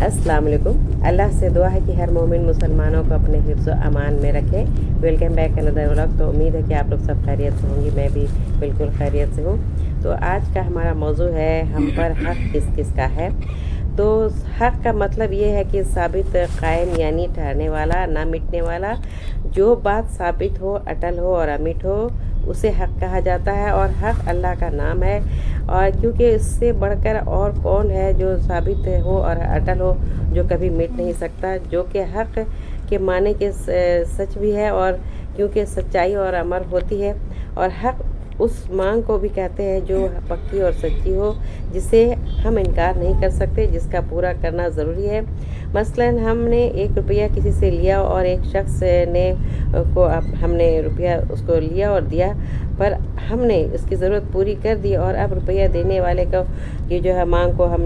अस्सलाम वालेकुम। अल्लाह से दुआ है कि हर मोमिन मुसलमानों को अपने हिफ्ज़ व अमान में रखे। Welcome back another vlog. तो उम्मीद है कि आप लोग सब खैरियत से होंगी, मैं भी बिल्कुल खैरियत से हूँ। तो आज का हमारा मौजू है हम पर हक़ किस किस का है। तो हक़ का मतलब ये है कि साबित कायम यानी ठहरने वाला, ना मिटने वाला। जो बात साबित हो, अटल हो और अमिट हो उसे हक़ कहा जाता है। और हक़ अल्लाह का नाम है, और क्योंकि इससे बढ़कर और कौन है जो साबित हो और अटल हो, जो कभी मिट नहीं सकता, जो कि हक़ के माने के सच भी है, और क्योंकि सच्चाई और अमर होती है। और हक़ उस मांग को भी कहते हैं जो पक्की और सच्ची हो, जिसे हम इनकार नहीं कर सकते, जिसका पूरा करना ज़रूरी है। मसलन हमने 1 रुपया किसी से लिया और एक शख्स ने हमने रुपया उसको लिया और दिया, पर हमने उसकी ज़रूरत पूरी कर दी, और अब रुपया देने वाले को की जो है मांग को हम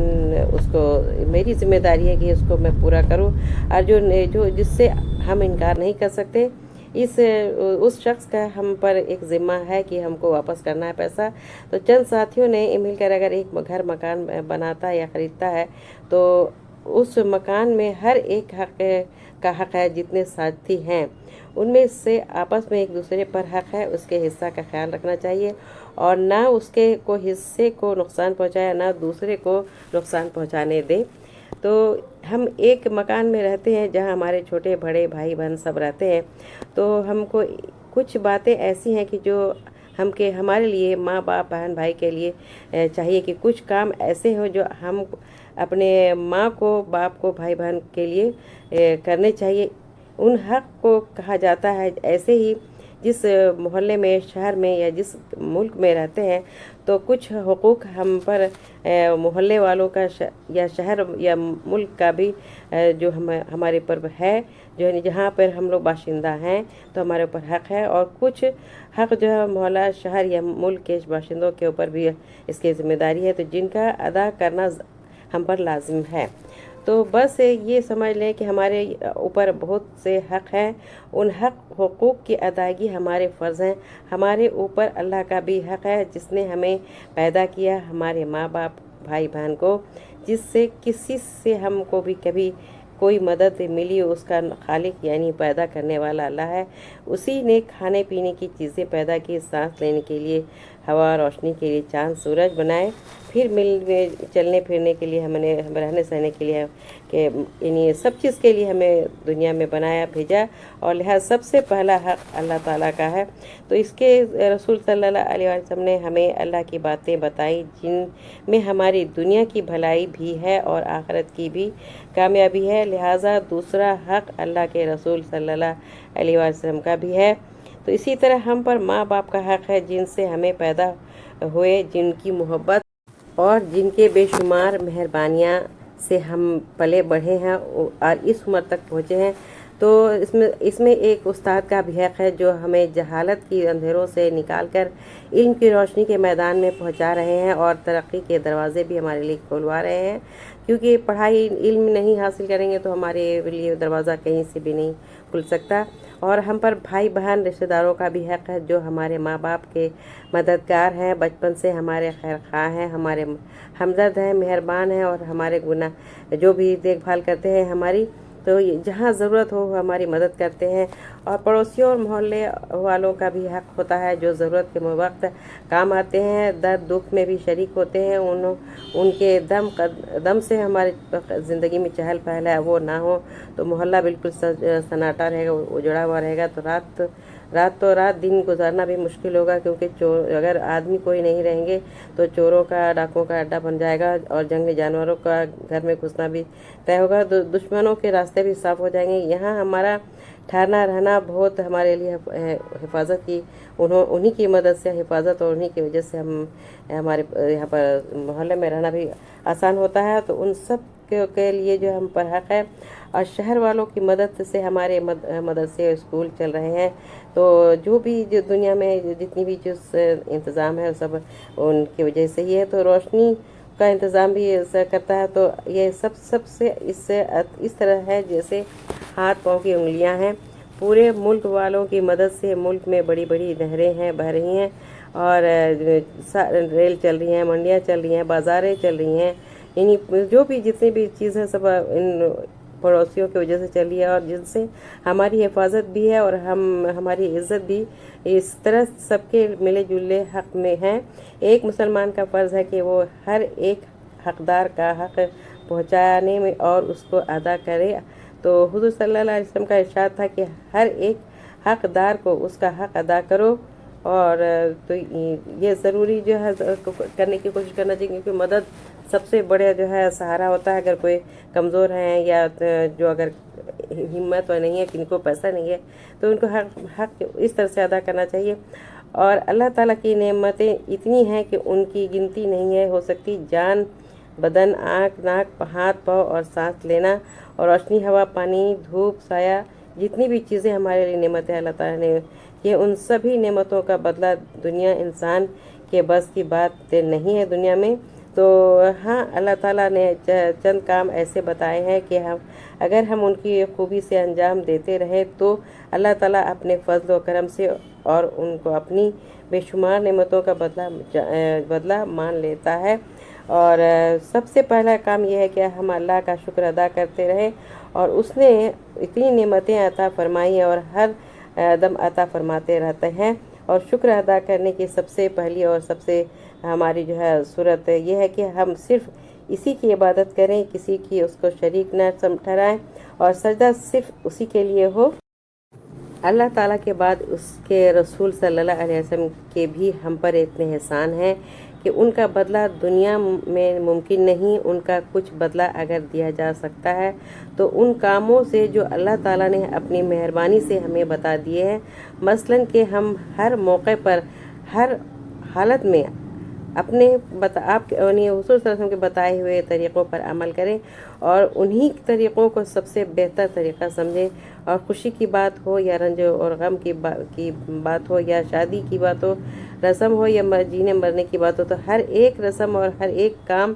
उसको मेरी ज़िम्मेदारी है कि उसको मैं पूरा करूं, और जो जिससे हम इनकार नहीं कर सकते, उस शख्स का हम पर एक ज़िम्मा है कि हमको वापस करना है पैसा। तो चंद साथियों ने मिलकर अगर एक घर मकान बनाता या ख़रीदता है, तो उस मकान में हर एक का हक़ है। जितने साथी हैं उनमें से आपस में एक दूसरे पर हक़ है, उसके हिस्सा का ख्याल रखना चाहिए, और ना उसके को हिस्से को नुकसान पहुँचाए, ना दूसरे को नुकसान पहुँचाने दे। तो हम एक मकान में रहते हैं जहां हमारे छोटे बड़े भाई बहन सब रहते हैं। तो हमको कुछ बातें ऐसी हैं कि जो हमारे लिए, माँ बाप बहन भाई के लिए चाहिए कि कुछ काम ऐसे हो जो हम अपने माँ को, बाप को, भाई बहन के लिए करने चाहिए। उन हक़ को कहा जाता है। ऐसे ही जिस मोहल्ले में, शहर में या जिस मुल्क में रहते हैं, तो कुछ हुकूक हम पर मोहल्ले वालों का या शहर या मुल्क का भी जो हमारे पर है, जो है जहाँ पर हम लोग बाशिंदा हैं, तो हमारे ऊपर हक़ है। और कुछ हक़ जो है मोहल्ला, शहर या मुल्क के बाशिंदों के ऊपर भी इसकी ज़िम्मेदारी है, तो जिनका अदा करना हम पर लाजिम है। तो बस ये समझ लें कि हमारे ऊपर बहुत से हक़ हैं। उन हुकूक की अदायगी हमारे फ़र्ज़ हैं। हमारे ऊपर अल्लाह का भी हक़ है, जिसने हमें पैदा किया, हमारे माँ बाप, भाई बहन को, जिससे किसी से हमको भी कभी कोई मदद मिली, उसका खालिक यानी पैदा करने वाला अल्लाह है। उसी ने खाने पीने की चीज़ें पैदा की, सांस लेने के लिए हवा, रोशनी के लिए चाँद सूरज बनाए, फिर चलने फिरने के लिए हमने, रहने सहने के लिए, कि इन्हीं सब चीज़ के लिए हमें दुनिया में बनाया, भेजा। और लिहाजा सबसे पहला हक़ अल्लाह ताला का है। तो इसके रसूल सल्लल्लाहु अलैहि वसल्लम ने हमें अल्लाह की बातें बताई, जिनमें हमारी दुनिया की भलाई भी है और आखिरत की भी कामयाबी है। लिहाजा दूसरा हक़ अल्लाह के रसूल सल्लल्लाहु अलैहि वसल्लम का भी है। तो इसी तरह हम पर माँ बाप का हक़ है, जिनसे हमें पैदा हुए, जिनकी मोहब्बत और जिनके बेशुमार मेहरबानियाँ से हम पले बढ़े हैं और इस उम्र तक पहुँचे हैं। तो इसमें एक उस्ताद का भी हक़ है, जो हमें जहालत की अंधेरों से निकाल कर इल्म की रोशनी के मैदान में पहुँचा रहे हैं, और तरक्की के दरवाज़े भी हमारे लिए खुलवा रहे हैं। क्योंकि पढ़ाई, इल्म नहीं हासिल करेंगे तो हमारे लिए दरवाज़ा कहीं से भी नहीं खुल सकता। और हम पर भाई बहन, रिश्तेदारों का भी हक़ है, जो हमारे माँ बाप के मददगार हैं, बचपन से हमारे खैरख्वाह हैं, हमारे हमदर्द हैं, मेहरबान हैं, और हमारे गुनाह जो भी देखभाल करते हैं हमारी, तो जहाँ ज़रूरत हो हमारी मदद करते हैं। और पड़ोसियों और मोहल्ले वालों का भी हक़ होता है, जो ज़रूरत के वक्त काम आते हैं, दर्द दुख में भी शरीक होते हैं। उनके दम से हमारी ज़िंदगी में चहल पहल है वो ना हो, तो मोहल्ला बिल्कुल सन्नाटा रहेगा, उजड़ा हुआ रहेगा। तो रात दिन गुजारना भी मुश्किल होगा, क्योंकि अगर आदमी कोई नहीं रहेंगे तो चोरों का, डाकुओं का अड्डा बन जाएगा, और जंगली जानवरों का घर में घुसना भी तय होगा। दुश्मनों के रास्ते भी साफ हो जाएंगे। यहाँ हमारा ठहरना रहना बहुत हमारे लिए हिफाजत की, उन्हीं की मदद से हिफाजत, और उन्हीं की वजह से हमारे यहाँ पर मोहल्ले में रहना भी आसान होता है। तो उन सब के लिए जो हम पर हक़ है। और शहर वालों की मदद से हमारे मदरसे, स्कूल चल रहे हैं। तो जो दुनिया में जितनी भी जो इंतज़ाम है, सब उनकी वजह से ही है। तो रोशनी का इंतज़ाम भी करता है। तो ये सबसे इस तरह है जैसे हाथ पाँव की उंगलियां हैं। पूरे मुल्क वालों की मदद से मुल्क में बड़ी बड़ी नहरें हैं, बह रही हैं, और रेल चल रही हैं, मंडियां चल रही हैं, बाज़ारें चल रही हैं। यानी जो भी जितनी भी चीज़ें सब इन पड़ोसियों की वजह से चली है और जिनसे हमारी हिफाजत भी है और हमारी इज़्ज़त भी इस तरह सबके मिले जुले हक़ में हैं। एक मुसलमान का फ़र्ज़ है कि वो हर एक हक़दार का हक़ पहुँचाने में और उसको अदा करे। तो हुज़ूर सल्लल्लाहु अलैहि वसल्लम का इरशाद था कि हर एक हक़दार को उसका हक़ अदा करो। और तो ये ज़रूरी जो है करने की कोशिश करना चाहिए, क्योंकि मदद सबसे बड़े जो है सहारा होता है। अगर कोई कमज़ोर हैं या जो अगर हिम्मत और नहीं है, किनको पैसा नहीं है, तो उनको हक़ इस तरह से अदा करना चाहिए। और अल्लाह ताला की नेमतें इतनी हैं कि उनकी गिनती नहीं है हो सकती। जान, बदन, आँख, नाक, हाथ, पाँव और सांस लेना और रोशनी, हवा, पानी, धूप, साया, जितनी भी चीज़ें हमारे लिए नेमतें अल्लाह ताला ने, ये उन सभी नेमतों का बदला दुनिया इंसान के बस की बात नहीं है दुनिया में। तो हाँ, अल्लाह ताला ने चंद काम ऐसे बताए हैं कि अगर हम उनकी खूबी से अंजाम देते रहें तो अल्लाह ताला अपने फजल व करम से और उनको अपनी बेशुमार नेमतों का बदला मान लेता है। और सबसे पहला काम यह है कि हम अल्लाह का शुक्र अदा करते रहें, और उसने इतनी नेमतें अता फरमाई हैं और हर दम अता फरमाते रहते हैं। और शुक्र अदा करने की सबसे पहली और सबसे हमारी जो है सूरत ये है कि हम सिर्फ़ इसी की इबादत करें, किसी की उसको शरीक न ठहराएं, और सजदा सिर्फ़ उसी के लिए हो। अल्लाह ताला के बाद उसके रसूल सल्लल्लाहु अलैहि वसल्लम के भी हम पर इतने एहसान हैं कि उनका बदला दुनिया में मुमकिन नहीं। उनका कुछ बदला अगर दिया जा सकता है तो उन कामों से जो अल्लाह ताला ने अपनी मेहरबानी से हमें बता दिए हैं। मसलन कि हम हर मौके पर, हर हालत में अपने आपके हुज़ूर सल्लल्लाहु अलैहि वसल्लम के बताए हुए तरीक़ों पर अमल करें और उन्हीं तरीक़ों को सबसे बेहतर तरीक़ा समझें। और खुशी की बात हो या रंज और गम की बात हो, या शादी की बात हो, रस्म हो या जीने मरने की बात हो, तो हर एक रस्म और हर एक काम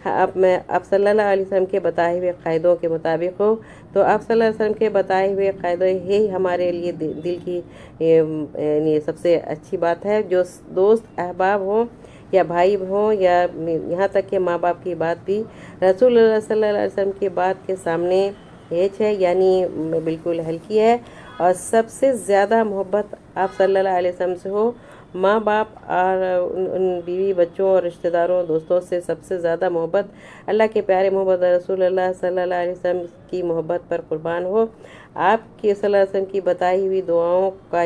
आप सल्लल्लाहु अलैहि वसल्लम के बताए हुए क़ायदों के मुताबिक हो। तो आप सल्लल्लाहु अलैहि वसल्लम के बताए हुए क़ायदे ही हमारे लिए दिल की ये सबसे अच्छी बात है। जो दोस्त अहबाब हों या भाई हों या यहाँ तक कि माँ बाप की बात भी रसूलुल्लाह सल्लल्लाहु अलैहि वसल्लम की बात के सामने हेच है, यानी बिल्कुल हल्की है। और सबसे ज़्यादा मोहब्बत आप सल्लल्लाहु अलैहि वसल्लम से हो। माँ बाप और उन बीवी बच्चों और रिश्तेदारों दोस्तों से सबसे ज़्यादा मोहब्बत अल्लाह के प्यारे मोहब्बत रसूलुल्लाह सल्लल्लाहु अलैहि वसल्लम की मोहब्बत पर कुर्बान हो। आपकी सल्लल्लाहु अलैहि वसल्लम की बताई हुई दुआओं का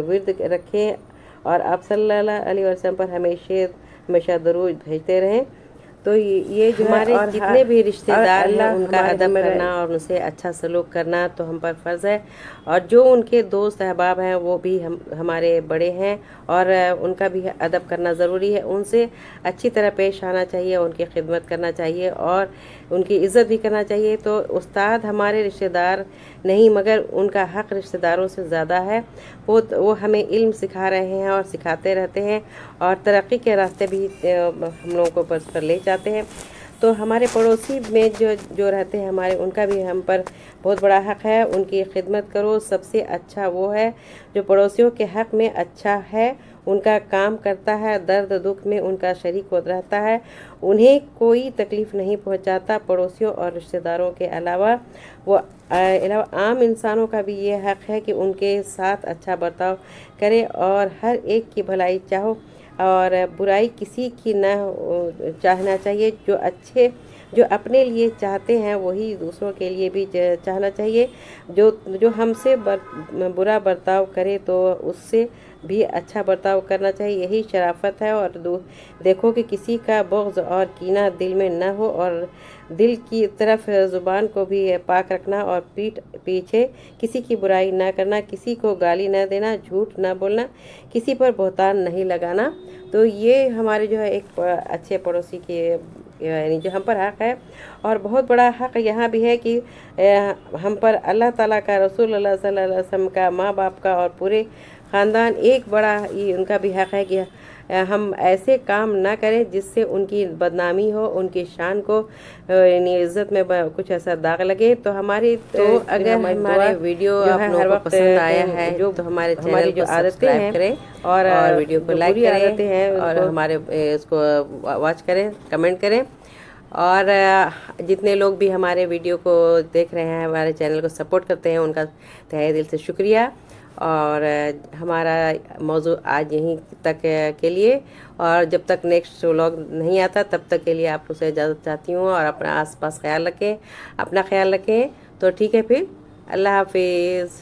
विर्द रखें और आप सल्लल्लाहु अलैहि वसल्लम पर हमेशा दरूद भेजते रहें। तो ये जो हमारे जितने भी रिश्तेदार हैं उनका अदब करना और उनसे अच्छा सलूक करना तो हम पर फ़र्ज़ है। और जो उनके दोस्त अहबाब हैं वो भी हमारे बड़े हैं और उनका भी अदब करना ज़रूरी है। उनसे अच्छी तरह पेश आना चाहिए, उनकी खिदमत करना चाहिए और उनकी इज़्ज़त भी करना चाहिए। तो उस्ताद हमारे रिश्तेदार नहीं, मगर उनका हक़ रिश्तेदारों से ज़्यादा है। वो हमें इल्म सिखा रहे हैं और सिखाते रहते हैं और तरक्की के रास्ते भी हम लोगों को पर ले जाते हैं। तो हमारे पड़ोसी में जो रहते हैं हमारे, उनका भी हम पर बहुत बड़ा हक़ है। उनकी खिदमत करो। सबसे अच्छा वो है जो पड़ोसियों के हक़ में अच्छा है, उनका काम करता है, दर्द दुख में उनका शरीक होता रहता है, उन्हें कोई तकलीफ़ नहीं पहुंचाता। पड़ोसियों और रिश्तेदारों के अलावा आम इंसानों का भी ये हक़ है कि उनके साथ अच्छा बर्ताव करें और हर एक की भलाई चाहो और बुराई किसी की न चाहना चाहिए। जो अपने लिए चाहते हैं वही दूसरों के लिए भी चाहना चाहिए। जो हमसे बुरा बर्ताव करे तो उससे भी अच्छा बर्ताव करना चाहिए, यही शराफत है। और देखो कि किसी का बुग़्ज़ और कीना दिल में न हो और दिल की तरफ ज़ुबान को भी पाक रखना और पीठ पीछे किसी की बुराई ना करना, किसी को गाली न देना, झूठ ना बोलना, किसी पर बहतान नहीं लगाना। तो ये हमारे जो है एक अच्छे पड़ोसी के यानी जो हम पर हक़ है। और बहुत बड़ा हक़ यहाँ भी है कि हम पर अल्लाह ताला का, रसूलुल्लाह सल्लल्लाहु अलैहि वसल्लम का, माँ बाप का और पूरे ख़ानदान एक बड़ा ये उनका भी हक़ है कि हम ऐसे काम ना करें जिससे उनकी बदनामी हो, उनकी शान को यानी इज़्ज़त में कुछ ऐसा दाग लगे। तो हमारी अगर हमारे वीडियो आप लोगों को पसंद आया है जो तो हमारे चैनल को सब्सक्राइब करें और वीडियो को लाइक करें और हमारे इसको वॉच करें, कमेंट करें। اور جتنے لوگ بھی ہمارے ویڈیو کو دیکھ رہے ہیں، ہمارے چینل کو سپورٹ کرتے ہیں، ان کا تہہ دل سے شکریہ۔ اور ہمارا موضوع آج یہیں تک کے لیے، اور جب تک نیکسٹ ولاگ نہیں آتا تب تک کے لیے آپ لوگ سے اجازت چاہتی ہوں، اور اپنا آس پاس خیال رکھیں، اپنا خیال رکھیں۔ تو ٹھیک ہے، پھر اللہ حافظ۔